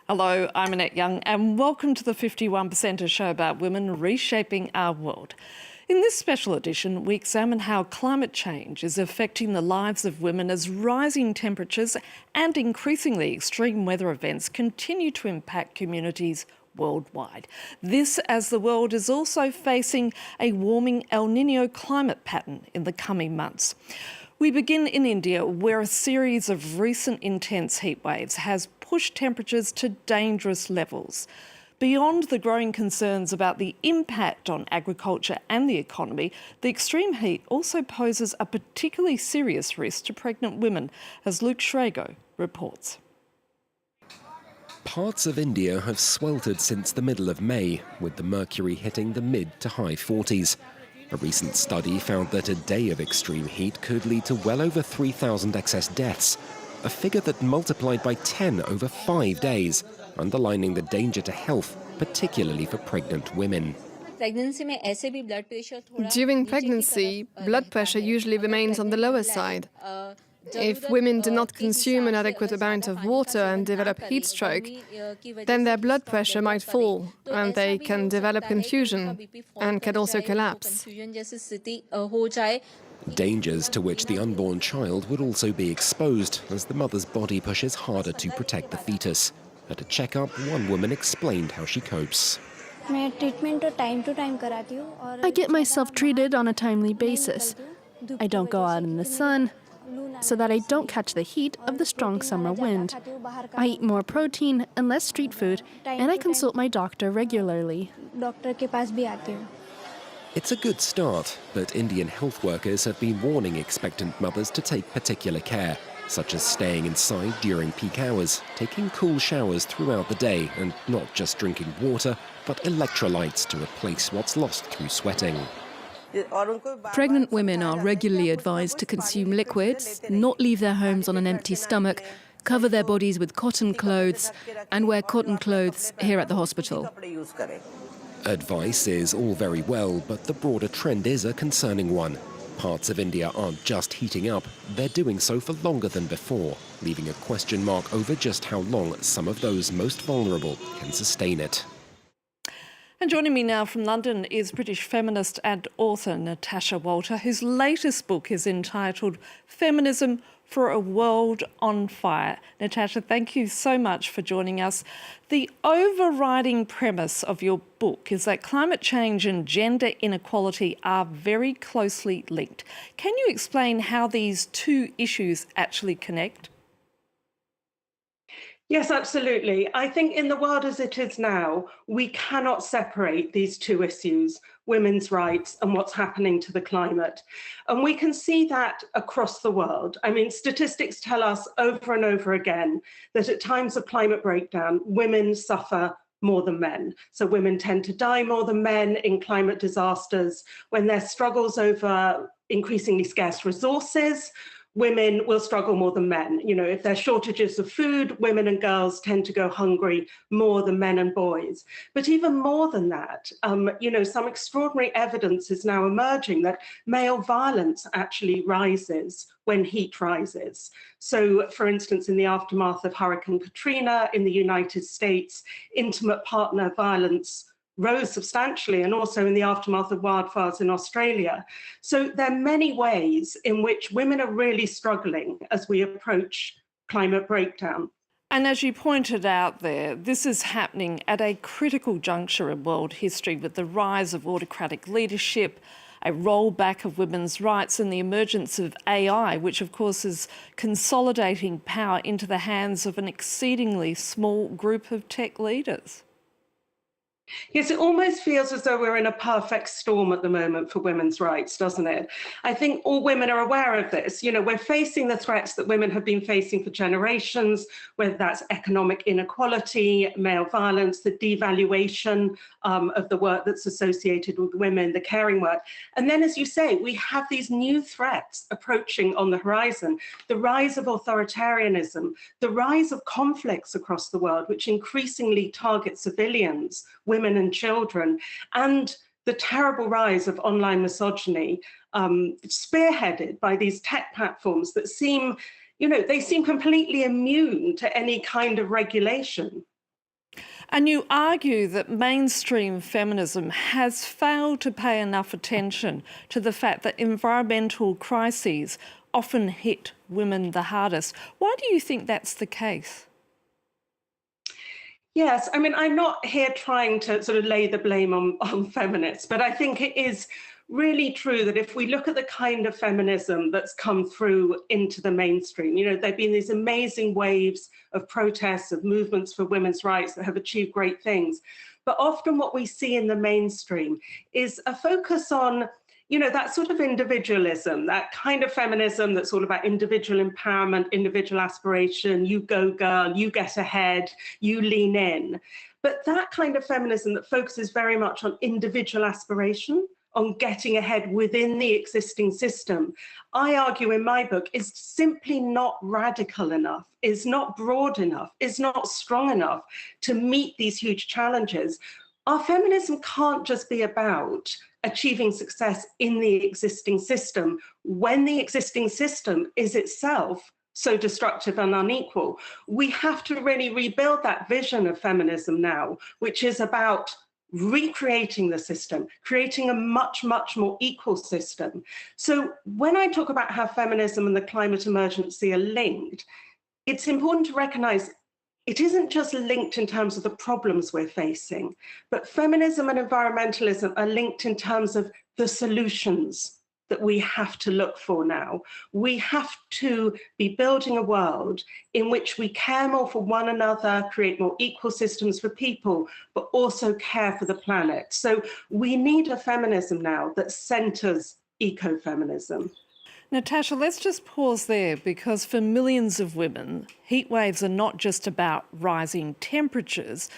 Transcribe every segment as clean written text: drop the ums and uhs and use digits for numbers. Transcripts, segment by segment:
Hello, I'm Annette Young and welcome to the 51%er show about women reshaping our world. In this special edition, we examine how climate change is affecting the lives of women as rising temperatures and increasingly extreme weather events continue to impact communities worldwide. This as the world is also facing a warming El Nino climate pattern in the coming months. We begin in India, where a series of recent intense heat waves has pushed temperatures to dangerous levels. Beyond the growing concerns about the impact on agriculture and the economy, the extreme heat also poses a particularly serious risk to pregnant women, as Luke Schrago reports. Parts of India have sweltered since the middle of May, with the mercury hitting the mid to high 40s. A recent study found that a day of extreme heat could lead to well over 3,000 excess deaths, a figure that multiplied by 10 over 5 days, underlining the danger to health, particularly for pregnant women. During pregnancy, blood pressure usually remains on the lower side. If women do not consume an adequate amount of water and develop heat stroke, then their blood pressure might fall and they can develop confusion and can also collapse. Dangers to which the unborn child would also be exposed as the mother's body pushes harder to protect the fetus. At a checkup, one woman explained how she copes. I get myself treated on a timely basis. I don't go out in the sun so that I don't catch the heat of the strong summer wind. I eat more protein and less street food, and I consult my doctor regularly. It's a good start, but Indian health workers have been warning expectant mothers to take particular care, such as staying inside during peak hours, taking cool showers throughout the day, and not just drinking water, but electrolytes to replace what's lost through sweating. Pregnant women are regularly advised to consume liquids, not leave their homes on an empty stomach, cover their bodies with cotton clothes, and wear cotton clothes here at the hospital. Advice is all very well, but the broader trend is a concerning one. Parts of India aren't just heating up, they're doing so for longer than before, leaving a question mark over just how long some of those most vulnerable can sustain it. And joining me now from London is British feminist and author Natasha Walter, whose latest book is entitled Feminism for a World on Fire. Natasha, thank you so much for joining us. The overriding premise of your book is that climate change and gender inequality are very closely linked. Can you explain how these two issues actually connect? Yes, absolutely. I think in the world as it is now, we cannot separate these two issues, women's rights and what's happening to the climate. And we can see that across the world. I mean, statistics tell us over and over again that at times of climate breakdown, women suffer more than men. So women tend to die more than men in climate disasters. When there's struggles over increasingly scarce resources, women will struggle more than men. You know, if there's shortages of food, women and girls tend to go hungry more than men and boys. But even more than that, you know, some extraordinary evidence is now emerging that male violence actually rises when heat rises. So, for instance, in the aftermath of Hurricane Katrina in the United States, intimate partner violence rose substantially, and also in the aftermath of wildfires in Australia. So there are many ways in which women are really struggling as we approach climate breakdown. And as you pointed out there, this is happening at a critical juncture in world history with the rise of autocratic leadership, a rollback of women's rights and the emergence of AI, which of course is consolidating power into the hands of an exceedingly small group of tech leaders. Yes, it almost feels as though we're in a perfect storm at the moment for women's rights, doesn't it? I think all women are aware of this. You know, we're facing the threats that women have been facing for generations, whether that's economic inequality, male violence, the devaluation of the work that's associated with women, the caring work. And then, as you say, we have these new threats approaching on the horizon, the rise of authoritarianism, the rise of conflicts across the world, which increasingly target civilians, women and children, and the terrible rise of online misogyny, spearheaded by these tech platforms that seem, you know, they seem completely immune to any kind of regulation. And you argue that mainstream feminism has failed to pay enough attention to the fact that environmental crises often hit women the hardest. Why do you think that's the case? Yes, I mean, I'm not here trying to sort of lay the blame on feminists, but I think it is really true that if we look at the kind of feminism that's come through into the mainstream, you know, there have been these amazing waves of protests, of movements for women's rights that have achieved great things. But often what we see in the mainstream is a focus on, you know, that sort of individualism, that kind of feminism that's all about individual empowerment, individual aspiration, you go girl, you get ahead, you lean in. But that kind of feminism that focuses very much on individual aspiration, on getting ahead within the existing system, I argue in my book is simply not radical enough, is not broad enough, is not strong enough to meet these huge challenges. Our feminism can't just be about achieving success in the existing system when the existing system is itself so destructive and unequal. We have to really rebuild that vision of feminism now, which is about recreating the system, creating a much, much more equal system. So when I talk about how feminism and the climate emergency are linked, it's important to recognize it isn't just linked in terms of the problems we're facing, but feminism and environmentalism are linked in terms of the solutions that we have to look for now. We have to be building a world in which we care more for one another, create more equal systems for people, but also care for the planet. So we need a feminism now that centers ecofeminism. Natasha, let's just pause there, because for millions of women, heat waves are not just about rising temperatures.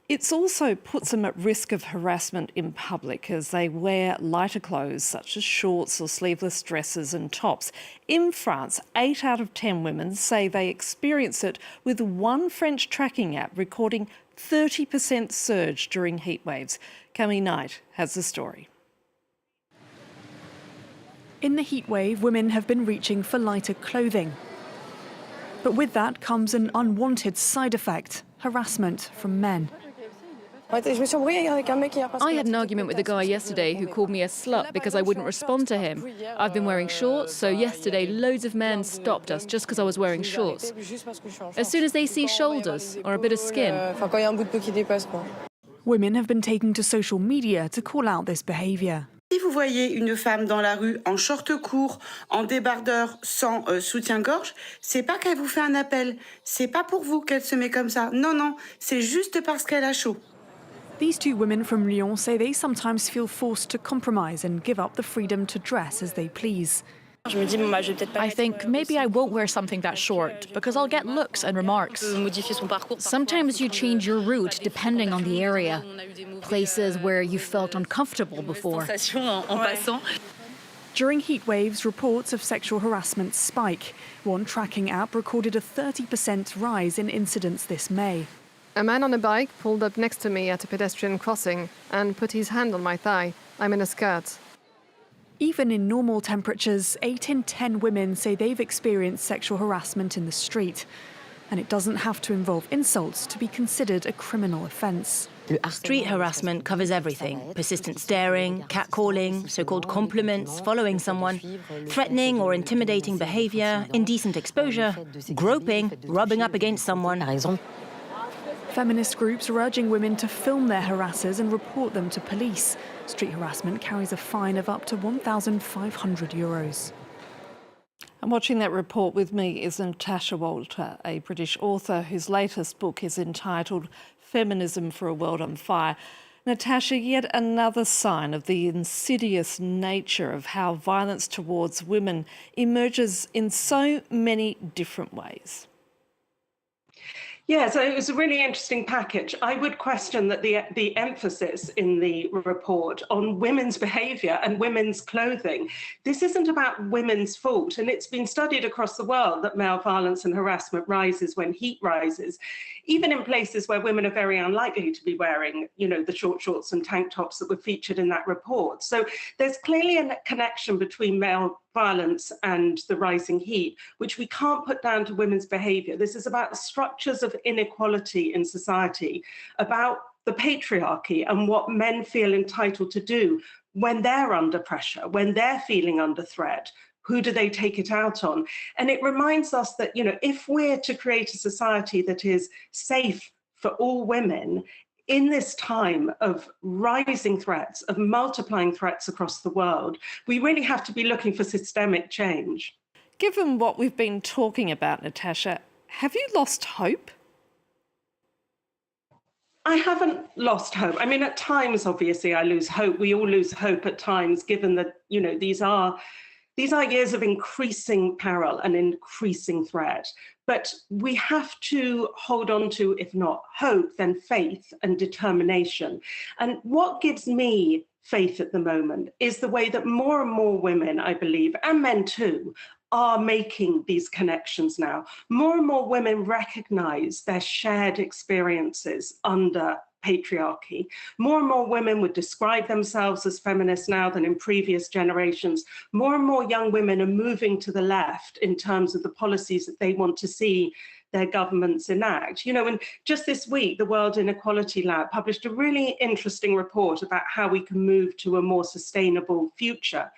It also puts them at risk of harassment in public as they wear lighter clothes such as shorts or sleeveless dresses and tops. In France, 8 out of 10 women say they experience it, with one French tracking app recording 30% surge during heat waves. Camille Knight has the story. In the heat wave, women have been reaching for lighter clothing. But with that comes an unwanted side effect: harassment from men. I had an argument with a guy yesterday who called me a slut because I wouldn't respond to him. I've been wearing shorts, so yesterday loads of men stopped us just because I was wearing shorts. As soon as they see shoulders or a bit of skin. Women have been taking to social media to call out this behaviour. Si vous voyez une femme dans la rue en short court, en débardeur, sans soutien-gorge, c'est pas qu'elle vous fait un appel. C'est pas pour vous qu'elle se met comme ça. Non, non, c'est juste parce qu'elle a chaud. These two women from Lyon say they sometimes feel forced to compromise and give up the freedom to dress as they please. I think maybe I won't wear something that short because I'll get looks and remarks. Sometimes you change your route depending on the area. Places where you felt uncomfortable before. During heat waves, reports of sexual harassment spike. One tracking app recorded a 30% rise in incidents this May. A man on a bike pulled up next to me at a pedestrian crossing and put his hand on my thigh. I'm in a skirt. Even in normal temperatures, 8 in 10 women say they've experienced sexual harassment in the street. And it doesn't have to involve insults to be considered a criminal offence. Street harassment covers everything: persistent staring, catcalling, so-called compliments, following someone, threatening or intimidating behaviour, indecent exposure, groping, rubbing up against someone. Feminist groups are urging women to film their harassers and report them to police. Street harassment carries a fine of up to €1,500. And watching that report with me is Natasha Walter, a British author whose latest book is entitled Feminism for a World on Fire. Natasha, yet another sign of the insidious nature of how violence towards women emerges in so many different ways. Yeah, so it was a really interesting package. I would question that the emphasis in the report on women's behaviour and women's clothing, this isn't about women's fault. And it's been studied across the world that male violence and harassment rises when heat rises, even in places where women are very unlikely to be wearing, you know, the short shorts and tank tops that were featured in that report. So there's clearly a connection between male violence and the rising heat, which we can't put down to women's behaviour. This is about structures of inequality in society, about the patriarchy and what men feel entitled to do when they're under pressure, when they're feeling under threat. Who do they take it out on? And it reminds us that, if we're to create a society that is safe for all women, in this time of rising threats, of multiplying threats across the world, we really have to be looking for systemic change. Given what we've been talking about, Natasha, have you lost hope? I haven't lost hope. I mean, at times, obviously, I lose hope. We all lose hope at times, given that, these are years of increasing peril and increasing threat. But we have to hold on to, if not hope, then faith and determination. And what gives me faith at the moment is the way that more and more women, I believe, and men too, are making these connections now. More and more women recognize their shared experiences under patriarchy. More and more women would describe themselves as feminists now than in previous generations. More and more young women are moving to the left in terms of the policies that they want to see their governments enact. And just this week, the World Inequality Lab published a really interesting report about how we can move to a more sustainable future.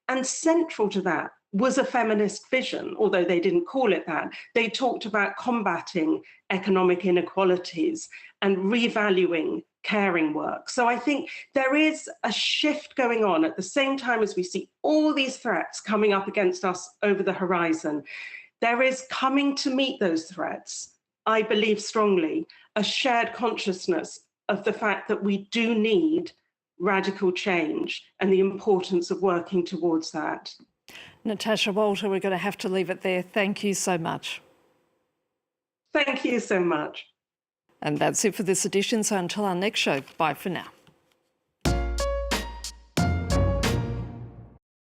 And central to that was a feminist vision, although they didn't call it that. They talked about combating economic inequalities and revaluing caring work. So I think there is a shift going on at the same time as we see all these threats coming up against us over the horizon. There is coming to meet those threats, I believe strongly, a shared consciousness of the fact that we do need radical change and the importance of working towards that. Natasha Walter, we're going to have to leave it there. Thank you so much. Thank you so much. And that's it for this edition. So until our next show, bye for now.